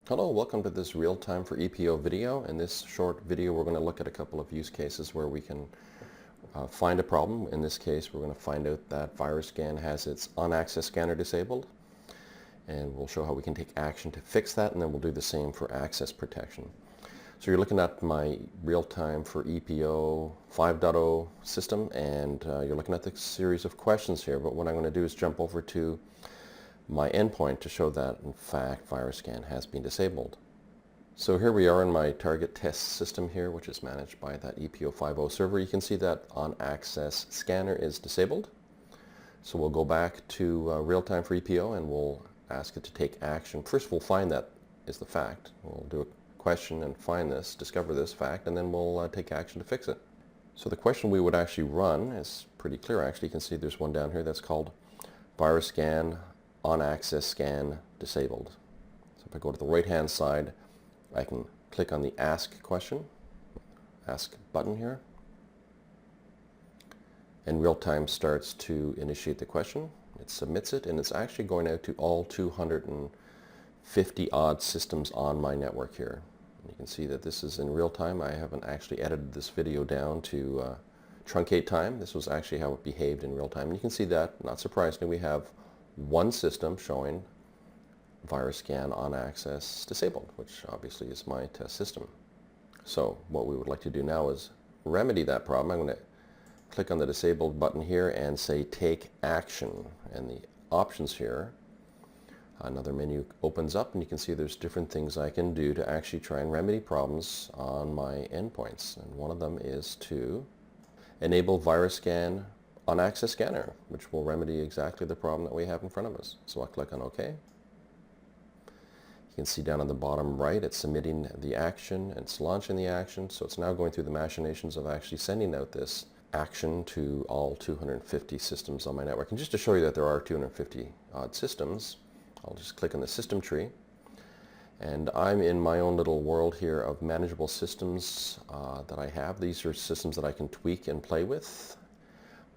Hello, welcome to this real-time for ePO video. In this short video we're going to look at a couple of use cases where we can find a problem. In this case we're going to find out that VirusScan has its on-access scanner disabled, and we'll show how we can take action to fix that, and then we'll do the same for access protection. So you're looking at my real-time for ePO 5.0 system, and you're looking at the series of questions here, but what I'm going to do is jump over to my endpoint to show that in fact VirusScan has been disabled. So here we are in my target test system here, which is managed by that ePO 5.0 server. You can see that on-access scanner is disabled. So we'll go back to real-time for ePO and we'll ask it to take action. First we'll find that is the fact. We'll do a question and find this, discover this fact, and then we'll take action to fix it. So the question we would actually run is pretty clear actually. You can see there's one down here that's called VirusScan on-access scan disabled. So if I go to the right hand side, I can click on the ask question, ask button here, and real-time starts to initiate the question. It submits it, and it's actually going out to all 250 odd systems on my network here. And you can see that this is in real time. I haven't actually edited this video down to truncate time. This was actually how it behaved in real time. And you can see that, not surprisingly, we have one system showing VirusScan on access disabled, which obviously is my test system. So what we would like to do now is remedy that problem. I'm going to click on the disabled button here and say take action, and the options here, another menu opens up, and you can see there's different things I can do to actually try and remedy problems on my endpoints, and one of them is to enable VirusScan on-access scanner, which will remedy exactly the problem that we have in front of us. So I'll click on OK. You can see down on the bottom right it's submitting the action and it's launching the action. So it's now going through the machinations of actually sending out this action to all 250 systems on my network. And just to show you that there are 250 odd systems, I'll just click on the system tree. And I'm in my own little world here of manageable systems that I have. These are systems that I can tweak and play with.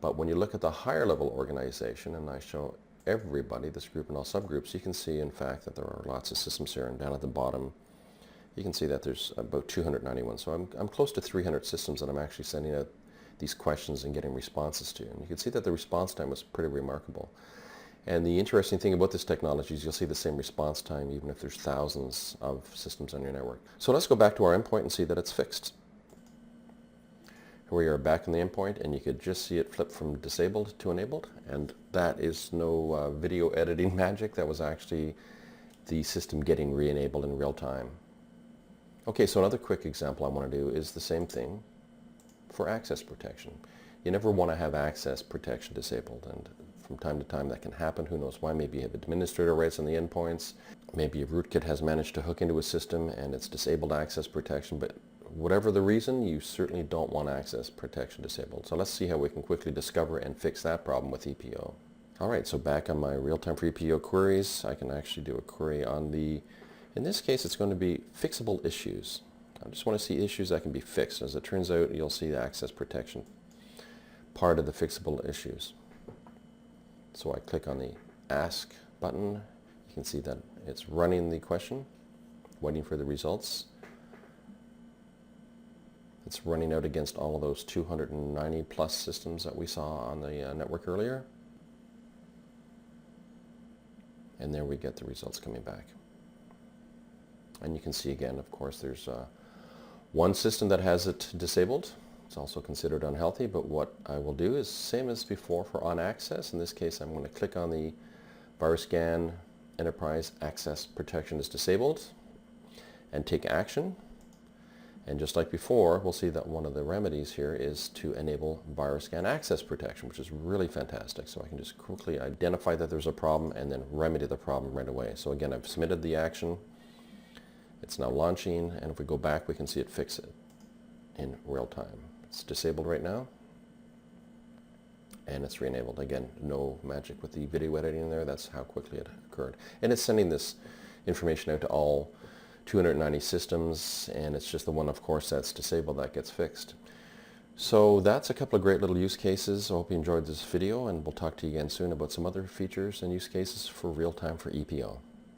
But when you look at the higher level organization, and I show everybody, this group and all subgroups, you can see in fact that there are lots of systems here, and down at the bottom you can see that there's about 291. So I'm close to 300 systems that I'm actually sending out these questions and getting responses to. And you can see that the response time was pretty remarkable. And the interesting thing about this technology is you'll see the same response time even if there's thousands of systems on your network. So let's go back to our endpoint and see that it's fixed. Here we are back in the endpoint, and you could just see it flip from disabled to enabled, and that is no video editing magic. That was actually the system getting re-enabled in real time. Okay, so another quick example I want to do is the same thing for access protection. You never want to have access protection disabled, and from time to time that can happen. Who knows why? Maybe you have administrator rights on the endpoints. Maybe a rootkit has managed to hook into a system and it's disabled access protection, but whatever the reason, you certainly don't want access protection disabled. So let's see how we can quickly discover and fix that problem with ePO. Alright, so back on my real-time for ePO queries, I can actually do a query on the, in this case it's going to be fixable issues. I just want to see issues that can be fixed. As it turns out, you'll see the access protection part of the fixable issues. So I click on the ask button. You can see that it's running the question, waiting for the results. It's running out against all of those 290 plus systems that we saw on the network earlier. And there we get the results coming back. And you can see again, of course, there's one system that has it disabled. It's also considered unhealthy, but what I will do is same as before for on access. In this case, I'm going to click on the VirusScan Enterprise Access Protection is disabled and take action. And just like before, we'll see that one of the remedies here is to enable VirusScan access protection, which is really fantastic. So I can just quickly identify that there's a problem and then remedy the problem right away. So again, I've submitted the action. It's now launching, and if we go back, we can see it fix it in real time. It's disabled right now, and it's re-enabled. Again, no magic with the video editing there. That's how quickly it occurred. And it's sending this information out to all 290 systems, and it's just the one, of course, that's disabled that gets fixed. So that's a couple of great little use cases. I hope you enjoyed this video, and we'll talk to you again soon about some other features and use cases for real-time for ePO.